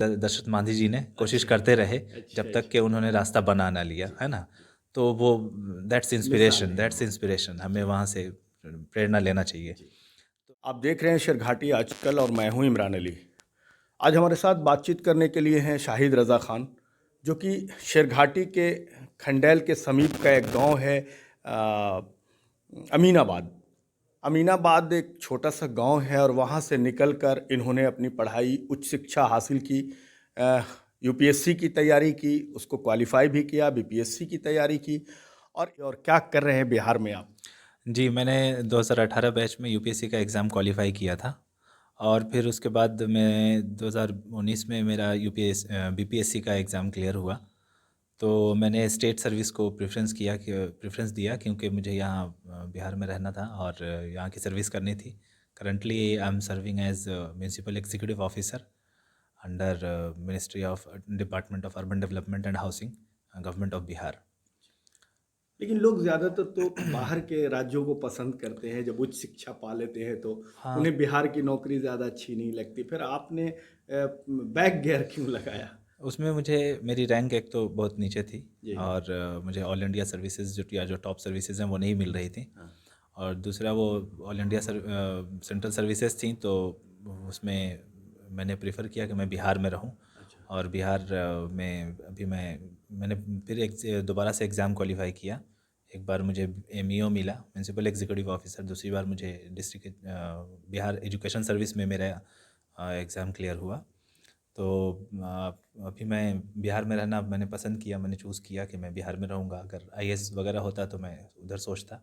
दशरथ मांझी जी ने कोशिश करते रहे जब तक कि उन्होंने रास्ता बना ना लिया, है ना। तो वो दैट्स इंस्पिरेशन हमें वहाँ से प्रेरणा लेना चाहिए। आप देख रहे हैं शेरघाटी आजकल और मैं हूं इमरान अली। आज हमारे साथ बातचीत करने के लिए हैं शाहिद रज़ा खान, जो कि शेरघाटी के खंडेल के समीप का एक गांव है अ, अमीनाबाद। अमीनाबाद एक छोटा सा गांव है और वहां से निकलकर इन्होंने अपनी पढ़ाई उच्च शिक्षा हासिल की। यूपीएससी की तैयारी की, उसको क्वालिफाई भी किया, बीपीएससी की तैयारी की। और क्या कर रहे हैं बिहार में आप? जी, मैंने 2018 बैच में यूपीएससी का एग्ज़ाम क्वालिफाई किया था। और फिर उसके बाद मैं 2019 में मेरा बीपीएससी का एग्ज़ाम क्लियर हुआ। तो मैंने स्टेट सर्विस को प्रेफरेंस दिया, क्योंकि मुझे यहाँ बिहार में रहना था और यहाँ की सर्विस करनी थी। Currently I am serving as municipal executive officer under ministry of department of urban development and housing, government of Bihar. लेकिन लोग ज़्यादातर तो बाहर के राज्यों को पसंद करते हैं। जब उच्च शिक्षा पा लेते हैं तो हाँ, उन्हें बिहार की नौकरी ज़्यादा अच्छी नहीं लगती। फिर आपने बैक गियर क्यों लगाया? उसमें मुझे मेरी रैंक एक तो बहुत नीचे थी जी। और मुझे ऑल इंडिया सर्विसेज जो टॉप सर्विसेज हैं वो नहीं मिल रही थी। हाँ। और दूसरा वो ऑल इंडिया सेंट्रल सर्विसेज थी, तो उसमें मैंने प्रेफर किया कि मैं बिहार में रहूं। अच्छा। और बिहार में अभी मैंने फिर एक दोबारा से एग्ज़ाम क्वालिफाई किया। एक बार मुझे एमईओ मिला, म्यूनसिपल एग्जीक्यूटिव ऑफिसर। दूसरी बार मुझे डिस्ट्रिक्ट बिहार एजुकेशन सर्विस में मेरा एग्ज़ाम क्लियर हुआ। तो अभी मैं बिहार में रहना मैंने पसंद किया, मैंने चूज़ किया कि मैं बिहार में रहूँगा। अगर आईएएस वगैरह होता तो मैं उधर सोचता,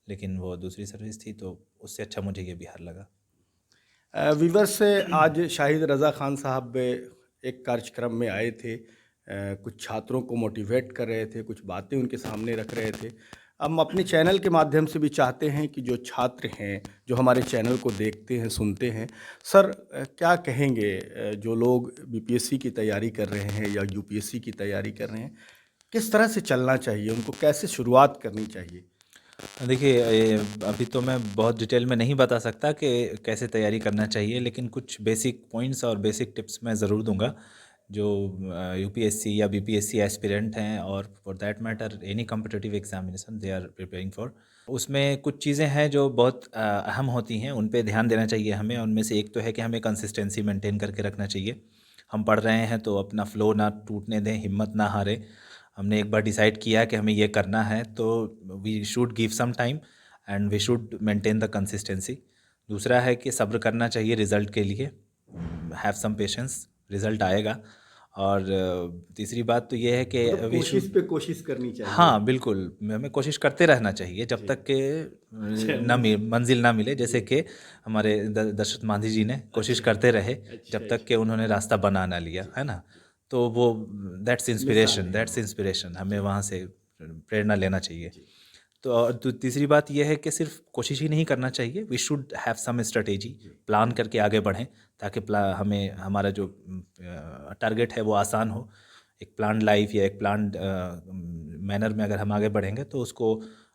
लेकिन वो दूसरी सर्विस थी तो उससे अच्छा मुझे ये बिहार लगा। वीवर से आज शाहिद रज़ा खान साहब एक कार्यक्रम में आए थे। कुछ छात्रों को मोटिवेट कर रहे थे, कुछ बातें उनके सामने रख रहे थे। हम अपने चैनल के माध्यम से भी चाहते हैं कि जो छात्र हैं, जो हमारे चैनल को देखते हैं, सुनते हैं, सर क्या कहेंगे जो लोग बीपीएससी की तैयारी कर रहे हैं या यूपीएससी की तैयारी कर रहे हैं, किस तरह से चलना चाहिए, उनको कैसे शुरुआत करनी चाहिए? देखिए, अभी तो मैं बहुत डिटेल में नहीं बता सकता कि कैसे तैयारी करना चाहिए, लेकिन कुछ बेसिक पॉइंट्स और बेसिक टिप्स मैं ज़रूर दूंगा। जो यूपीएससी या बीपीएससी एस्पिरेंट हैं, और for that matter any competitive examination they are preparing for, उसमें कुछ चीज़ें हैं जो बहुत अहम होती हैं, उन पे ध्यान देना चाहिए हमें। उनमें से एक तो है कि हमें कंसिस्टेंसी मेंटेन करके रखना चाहिए। हम पढ़ रहे हैं तो अपना फ्लो ना टूटने दें, हिम्मत ना हारें। हमने एक बार डिसाइड किया कि हमें ये करना है तो we should give some time and we should maintain the consistency. दूसरा है कि सब्र करना चाहिए रिज़ल्ट के लिए, हैव सम पेशेंस, रिज़ल्ट आएगा। और तीसरी बात तो ये है कि मतलब वी कोशिश शुड, पे कोशिश करनी चाहिए। हाँ बिल्कुल, हमें कोशिश करते रहना चाहिए जब जी। तक कि अच्छा, मंजिल ना मिले। जैसे जी। कि हमारे दशरथ मांझी जी ने कोशिश अच्छा, करते रहे अच्छा, जब तक कि अच्छा। उन्होंने रास्ता बना ना लिया, जी, है ना। जी। तो वो मिसाल है। दैट्स इंस्पिरेशन हमें जी, वहाँ से प्रेरणा लेना चाहिए। जी। तो और तीसरी बात यह है कि सिर्फ कोशिश ही नहीं करना चाहिए, we should have some strategy, जी। प्लान करके आगे बढ़ें, ताकि हमें हमारा जो टारगेट है वो आसान हो। एक प्लान्ड लाइफ या एक प्लान्ड मैनर में अगर हम आगे बढ़ेंगे तो उसको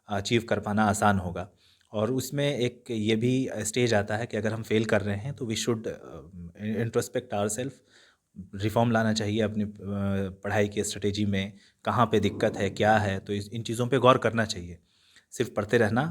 अचीव कर पाना आसान होगा। और उसमें एक ये भी स्टेज आता है कि अगर हम फेल कर रहे हैं तो we should introspect our self, reform लाना चाहिए अपनी पढ़ाई की स्ट्रेटेजी में। कहाँ पे दिक्कत है, क्या है, तो इन चीज़ों पे गौर करना चाहिए। सिर्फ पढ़ते रहना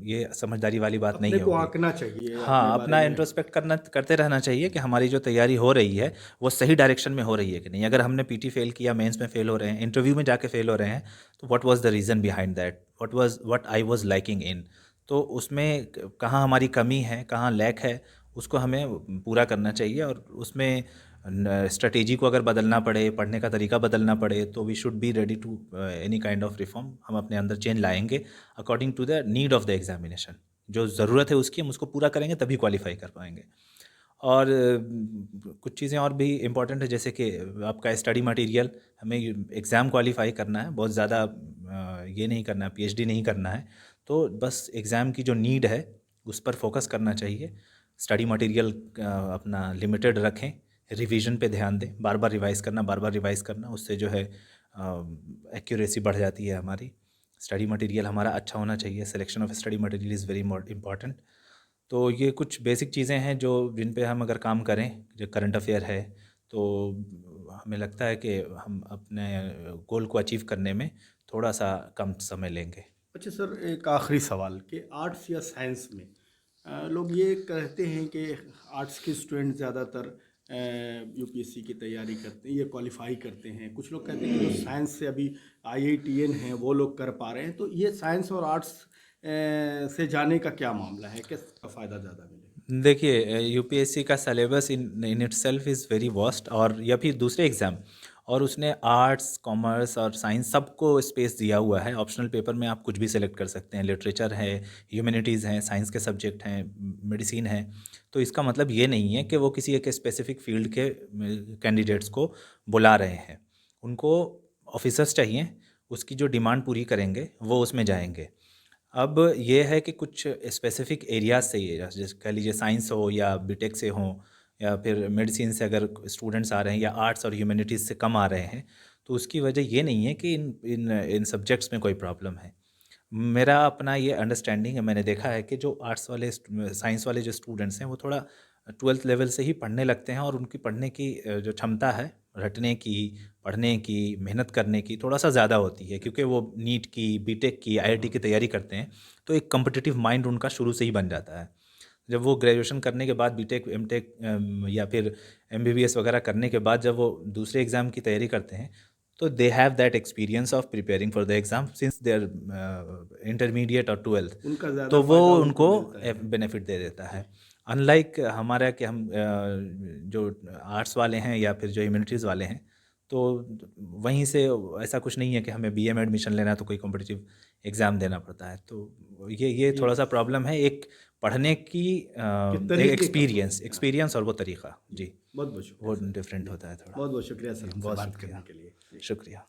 ये समझदारी वाली बात नहीं अपने को होगी। आँकना चाहिए, अपने हाँ, बारे अपना में। इंट्रोस्पेक्ट करते रहना चाहिए कि हमारी जो तैयारी हो रही है वो सही डायरेक्शन में हो रही है कि नहीं। अगर हमने पीटी फेल किया, मेंस में फेल हो रहे हैं, इंटरव्यू में जाके फेल हो रहे हैं, तो what was the reason behind that, what I was liking in. तो उसमें कहाँ हमारी कमी है, कहाँ लैक है, उसको हमें पूरा करना चाहिए। और उसमें स्ट्रेटेजी को अगर बदलना पड़े, पढ़ने का तरीका बदलना पड़े, तो we should be ready to any kind of reform. हम अपने अंदर चेंज लाएंगे according to the need of the examination. जो ज़रूरत है उसकी हम उसको पूरा करेंगे तभी क्वालिफाई कर पाएंगे। और कुछ चीज़ें और भी इम्पॉर्टेंट है, जैसे कि आपका स्टडी मटेरियल। हमें एग्ज़ाम क्वालिफाई करना है, बहुत ज़्यादा ये नहीं करना है, पीएचडी नहीं करना है। तो बस एग्ज़ाम की जो नीड है उस पर फोकस करना चाहिए। स्टडी मटेरियल अपना लिमिटेड रखें, रिवीजन पे ध्यान दें, बार बार रिवाइज़ करना, उससे जो है एक्यूरेसी बढ़ जाती है हमारी। स्टडी मटेरियल हमारा अच्छा होना चाहिए, selection of study material is very important. तो ये कुछ बेसिक चीज़ें हैं जो जिन पे हम अगर काम करें, जो करंट अफेयर है, तो हमें लगता है कि हम अपने गोल को अचीव करने में थोड़ा सा कम समय लेंगे। अच्छा सर, एक आखिरी सवाल कि आर्ट्स या साइंस में लोग ये कहते हैं कि आर्ट्स के स्टूडेंट ज़्यादातर यूपीएससी की तैयारी करते हैं, ये क्वालिफाई करते हैं। कुछ लोग कहते हैं कि जो साइंस से अभी आईआईटीएन हैं वो लोग कर पा रहे हैं। तो ये साइंस और आर्ट्स से जाने का क्या मामला है, किसका फ़ायदा ज़्यादा मिलेगा? देखिए, यूपीएससी का syllabus in in itself is very vast, और या फिर दूसरे एग्ज़ाम, और उसने आर्ट्स, कॉमर्स और साइंस सबको स्पेस दिया हुआ है। ऑप्शनल पेपर में आप कुछ भी सिलेक्ट कर सकते हैं, लिटरेचर है, ह्यूमैनिटीज़ हैं, साइंस के सब्जेक्ट हैं, मेडिसिन है। तो इसका मतलब ये नहीं है कि वो किसी एक स्पेसिफिक फील्ड के कैंडिडेट्स को बुला रहे हैं। उनको ऑफिसर्स चाहिए, उसकी जो डिमांड पूरी करेंगे वो उसमें जाएंगे। अब ये है कि कुछ स्पेसिफिक एरियाज से, ये जैसे कह लीजिए साइंस हो या बीटेक से हो, या फिर मेडिसिन से अगर स्टूडेंट्स आ रहे हैं, या आर्ट्स और ह्यूमैनिटीज़ से कम आ रहे हैं, तो उसकी वजह ये नहीं है कि इन इन इन सब्जेक्ट्स में कोई प्रॉब्लम है। मेरा अपना ये अंडरस्टैंडिंग है, मैंने देखा है कि जो आर्ट्स वाले साइंस वाले जो स्टूडेंट्स हैं वो थोड़ा 12th लेवल से ही पढ़ने लगते हैं, और उनकी पढ़ने की जो क्षमता है, रटने की, पढ़ने की, मेहनत करने की थोड़ा सा ज़्यादा होती है, क्योंकि वो नीट की, बीटेक की, आईआईटी की तैयारी करते हैं। तो एक कम्पिटिटिव माइंड उनका शुरू से ही बन जाता है। जब वो ग्रेजुएशन करने के बाद बीटेक, एमटेक या फिर एमबीबीएस वगैरह करने के बाद जब वो दूसरे एग्ज़ाम की तैयारी करते हैं, तो they have that experience of preparing for the exam since their intermediate और ट्वेल्थ। उनका ज़्यादा तो वो फ़ायदा उनको उनको मिलता है। बेनिफिट दे देता है। अनलाइक हमारा कि हम जो आर्ट्स वाले हैं या फिर जो ह्यूमैनिटीज़ वाले हैं, तो वहीं से ऐसा कुछ नहीं है कि हमें बीए में एडमिशन लेना है तो कोई कॉम्पिटिटिव एग्ज़ाम देना पड़ता है। तो ये ये थोड़ा सा प्रॉब्लम है, एक पढ़ने की कि तरीके का एक्सपीरियंस हाँ, एक्सपीरियंस और वो तरीका। जी, बहुत बहुत वो शुक्रिया सर। डिफरेंट होता है थोड़ा। बहुत बहुत शुक्रिया सर, हमसे बहुत बात करने शुक्रिया, के लिए। शुक्रिया।